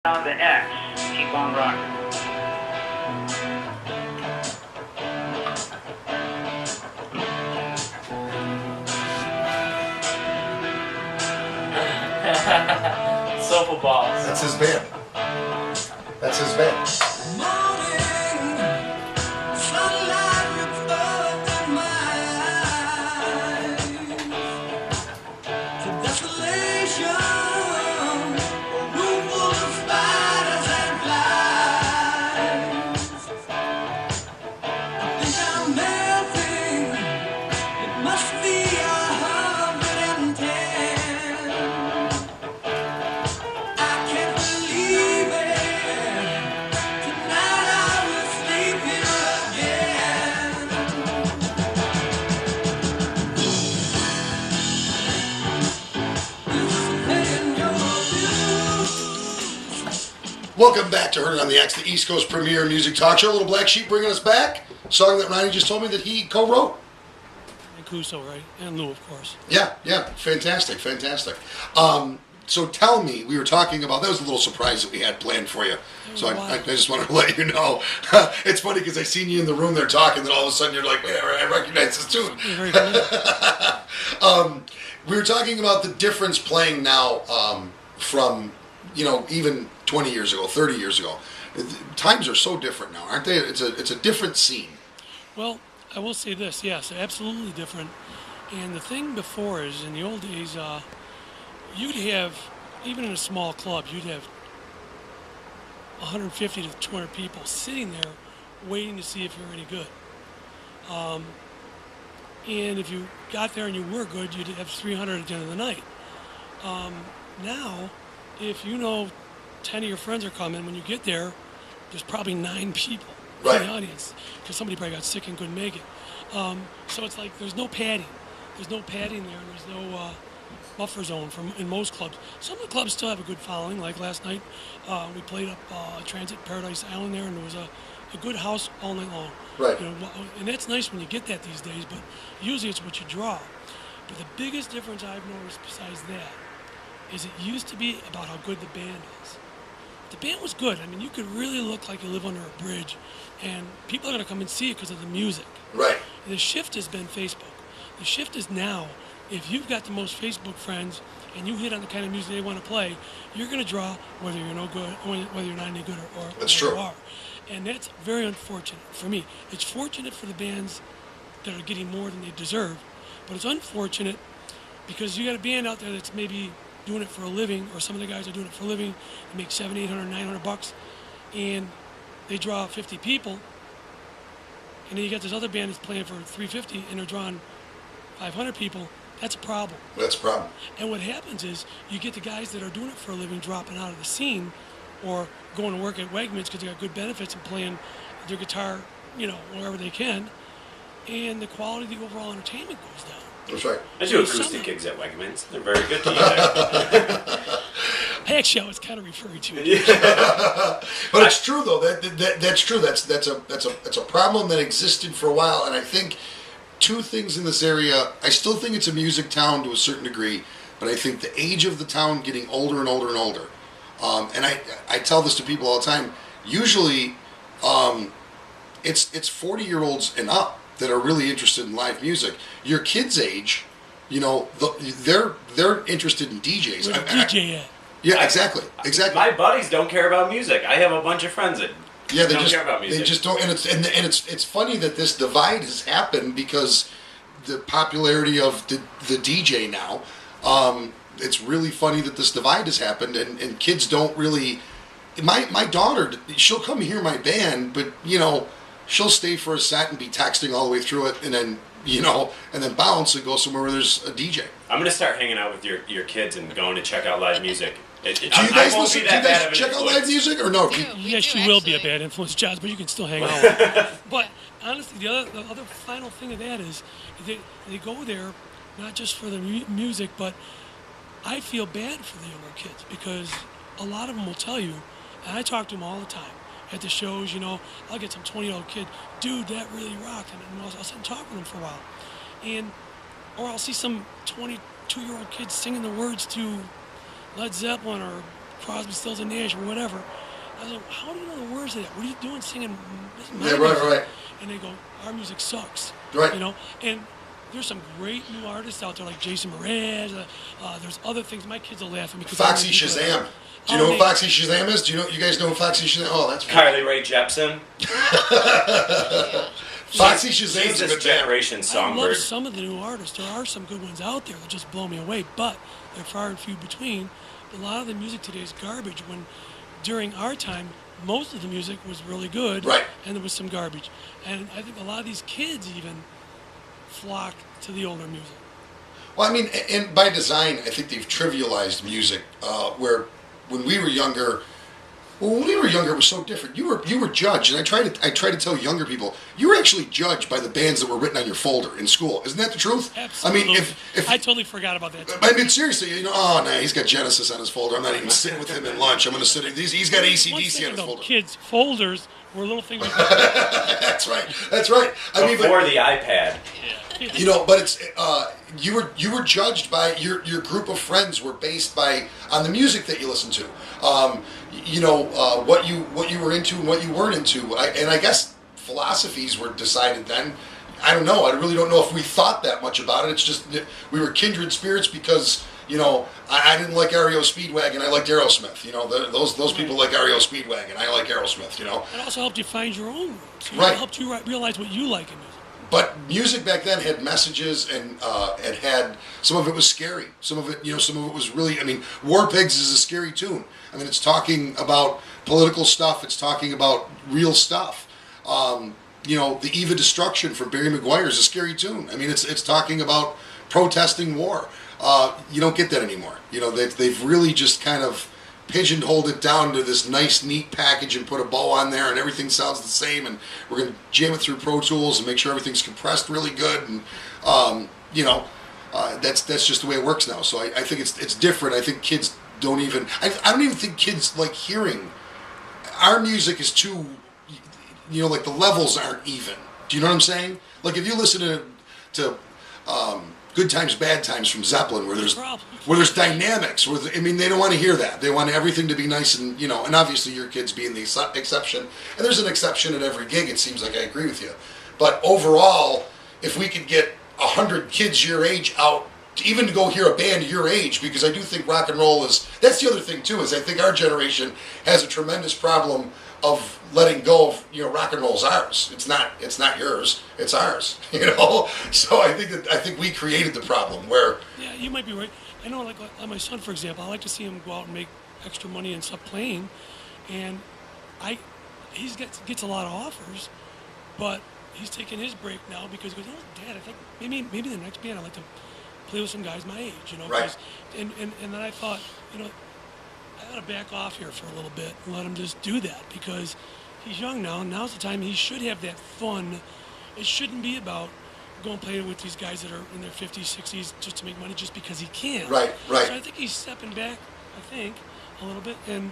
On to X. Keep on rocking. Sofa balls. That's his band. That's his band. Welcome back to Heard It on the X, the East Coast premier music talk show. Little Black Sheep bringing us back. Song that Ronnie just told me that he co-wrote. And Cuso, right? And Lou, of course. Yeah. Fantastic. So tell me, we were talking about, that was a little surprise that we had planned for you. So I just wanted to let you know. It's funny because I seen you in the room there talking, then all of a sudden you're like, man, I recognize this tune. We were talking about the difference playing now from, even 20 years ago, 30 years ago. Times are so different now, aren't they? It's a different scene. Well, I will say this, yes, absolutely different. And the thing before is, in the old days, you'd have, even in a small club, you'd have 150 to 200 people sitting there waiting to see if you're any good. And if you got there and you were good, you'd have 300 at the end of the night. Now, if 10 of your friends are coming, when you get there, there's probably 9 people in the audience because somebody probably got sick and couldn't make it. So it's like there's no padding. There's no padding there. There's no buffer zone in most clubs. Some of the clubs still have a good following. Like last night, we played up Transit Paradise Island there, and there was a good house all night long. Right. And that's nice when you get that these days, but usually it's what you draw. But the biggest difference I've noticed besides that is it used to be about how good the band is. The band was good. I mean, you could really look like you live under a bridge, and people are going to come and see it because of the music. Right. And the shift has been Facebook. The shift is now, if you've got the most Facebook friends and you hit on the kind of music they want to play, you're going to draw whether you're no good, whether you're not any good, or that's true. You are. And that's very unfortunate for me. It's fortunate for the bands that are getting more than they deserve, but it's unfortunate because you got a band out there that's maybe doing it for a living, or some of the guys are doing it for a living and make $700, $800, $900, and they draw 50 people, and then you got this other band that's playing for $350 and they're drawing 500 people. That's a problem. That's a problem. And what happens is you get the guys that are doing it for a living dropping out of the scene or going to work at Wegmans because they got good benefits and playing their guitar, wherever they can, and the quality of the overall entertainment goes down. That's right. I do acoustic gigs at Wegmans. They're very good to you there. Actually, I was kind of referring to it. But it's true though. That's true. That's a problem that existed for a while, and I think two things in this area. I still think it's a music town to a certain degree, but I think the age of the town getting older and older and older. And I tell this to people all the time. Usually, it's 40-year-olds and up that are really interested in live music. Your kids' age, they're interested in DJs. Where's the DJ at? Yeah, exactly. My buddies don't care about music. I have a bunch of friends that don't care about music. They just don't, and it's funny that this divide has happened because the popularity of the DJ now. It's really funny that this divide has happened, and kids don't really. My daughter, she'll come hear my band, but she'll stay for a set and be texting all the way through it, and then and then bounce and go somewhere where there's a DJ. I'm gonna start hanging out with your kids and going to check out live music. Do you guys listen? Do you guys check out live music or no? Yes, you will be a bad influence, Josh, but you can still hang out with them. But honestly, the other final thing of that is they go there not just for the music, but I feel bad for the younger kids because a lot of them will tell you, and I talk to them all the time at the shows. I'll get some 20-year-old kid, dude, that really rocked, and I'll sit and talk with them for a while, or I'll see some 22-year-old kid singing the words to Led Zeppelin or Crosby, Stills, and Nash, or whatever. I was like, how do you know the words of that? What are you doing singing my Yeah, music? right. And they go, our music sucks. Right. You know, and there's some great new artists out there like Jason Mraz. There's other things. My kids will laugh at me. Foxy Shazam. Do you know who Foxy Shazam is? Do you guys know who Foxy Shazam? Oh, that's Carly Rae Jepsen. Foxy Shazam's She's a this good generation I love songbird. some of the new artists. There are some good ones out there that just blow me away, but they're far and few between. A lot of the music today is garbage. When during our time, most of the music was really good, Right. and there was some garbage. And I think a lot of these kids even flock to the older music. Well, I mean, and by design, I think they've trivialized music. Where when we were younger, it was so different. You were judged, and I try to tell younger people, you were actually judged by the bands that were written on your folder in school. Isn't that the truth? Absolutely. I mean, if I totally forgot about that. I mean, seriously, oh no, he's got Genesis on his folder. I'm not even sitting with him at lunch. I'm going to sit. He's got AC/DC on his folder. Kids' folders were little things. That's right. I mean, Before the iPad. you know, but it's you were judged by your group of friends were based on the music that you listened to. What you were into and what you weren't into. I guess philosophies were decided then. I don't know. I really don't know if we thought that much about it. It's just we were kindred spirits because I didn't like REO Speedwagon. I liked Aerosmith. Those people like REO Speedwagon. I like Aerosmith. It also helped you find your own roots. Right. It helped you realize what you like in music. But music back then had messages, and it had some of it was scary. Some of it was really. I mean, War Pigs is a scary tune. I mean, it's talking about political stuff. It's talking about real stuff. The Eve of Destruction from Barry McGuire is a scary tune. I mean, it's talking about protesting war. You don't get that anymore. They've really just kind of pigeonholed it down to this nice, neat package and put a bow on there, and everything sounds the same. And we're going to jam it through Pro Tools and make sure everything's compressed really good. And that's just the way it works now. So I think it's different. I think kids don't even. I don't even think kids like hearing. Our music is too. Like the levels aren't even. Do you know what I'm saying? Like if you listen to Good Times, Bad Times from Zeppelin, where there's dynamics. They don't want to hear that. They want everything to be nice and and obviously your kids being the exception. And there's an exception at every gig. It seems like I agree with you. But overall, if we could get 100 kids your age out, even to go hear a band your age, because I do think rock and roll is. That's the other thing too. Is I think our generation has a tremendous problem of letting go of rock and roll's ours. It's not yours. It's ours. So I think we created the problem where. Yeah, you might be right. I know, like my son, for example, I like to see him go out and make extra money and stop playing, and he gets a lot of offers, but he's taking his break now because he goes, Dad, I think maybe the next band I'd like to play with some guys my age, Right. And then I thought, I gotta back off here for a little bit and let him just do that because he's young now. Now's the time he should have that fun. It shouldn't be about going playing with these guys that are in their 50s, 60s just to make money just because he can. Right. So I think he's stepping back, a little bit. And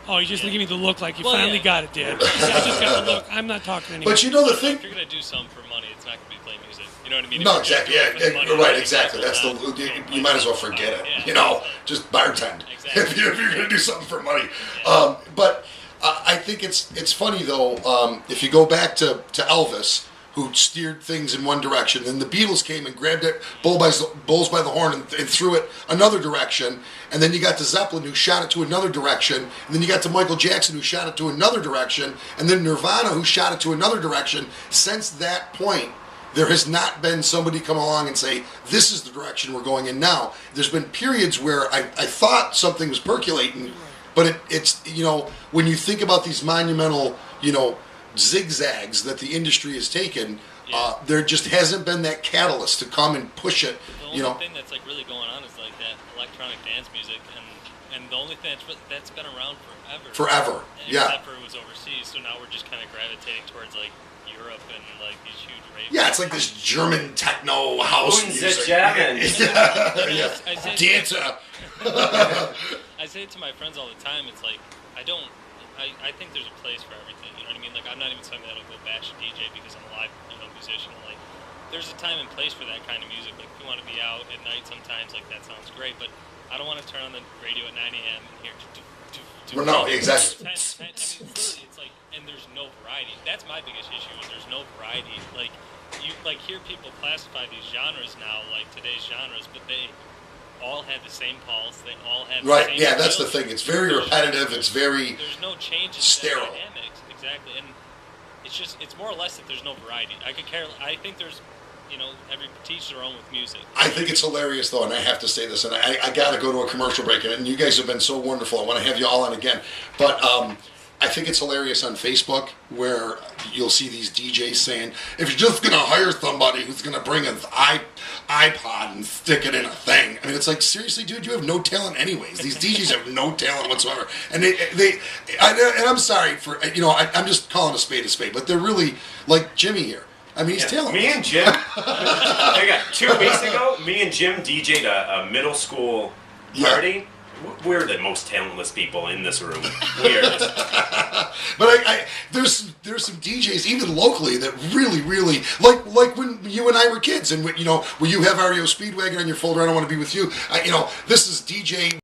he's just giving me the look like you finally got it, Dad. I just got the look. I'm not talking anymore. But the thing. If you're gonna do something for money, it's not gonna be playing music. You know what I mean? No, exactly. Yeah, right. Exactly. That's you might as well forget it. Yeah. Just bartend Exactly. if you're going to do something for money. Yeah. But I think it's funny though. If you go back to Elvis, who steered things in one direction, then the Beatles came and grabbed it bulls by the horn and threw it another direction, and then you got to Zeppelin who shot it to another direction, and then you got to Michael Jackson who shot it to another direction, and then Nirvana who shot it to another direction. Since that point, there has not been somebody come along and say, this is the direction we're going in now. There's been periods where I thought something was percolating, but it's when you think about these monumental, zigzags that the industry has taken, there just hasn't been that catalyst to come and push it. The only thing that's like really going on is like that electronic dance music, and the only thing that's been around forever. Yeah. Except for it was overseas, so now we're just kind of gravitating towards like Europe and like these huge raves. Yeah, it's like this German techno house music. German. Dancer. I say it to my friends all the time. It's like I think there's a place for everything. You know what I mean? Like I'm not even somebody that'll go bash a DJ because I'm a live musician. Like there's a time and place for that kind of music. Like if you want to be out at night sometimes, like that sounds great. But I don't want to turn on the radio at 9 a.m. and hear Well, no, exactly. It's like, and there's no variety. That's my biggest issue. Is there's no variety. Like you like hear people classify these genres now, like today's genres, but they all have the same pulse. They all have right. The same Yeah, that's the thing. It's very repetitive. It's very there's no changes. Sterile. In the dynamics, exactly, and it's more or less that there's no variety. I could care. I think there's. Every teach their own with music. I think it's hilarious, though, and I have to say this, and I got to go to a commercial break, and you guys have been so wonderful. I want to have you all on again. But I think it's hilarious on Facebook where you'll see these DJs saying, if you're just going to hire somebody who's going to bring an iPod and stick it in a thing. I mean, it's like, seriously, dude, you have no talent anyways. These DJs have no talent whatsoever. And I'm sorry for, I'm just calling a spade, but they're really like Jimmy here. I mean, he's talented. Me and Jim, I got 2 weeks ago, me and Jim DJ'd a middle school party. We're the most talentless people in this room. We are just... But there's some DJs, even locally, that really, really, like when you and I were kids, and when you have REO Speedwagon on your folder, I don't want to be with you. This is DJ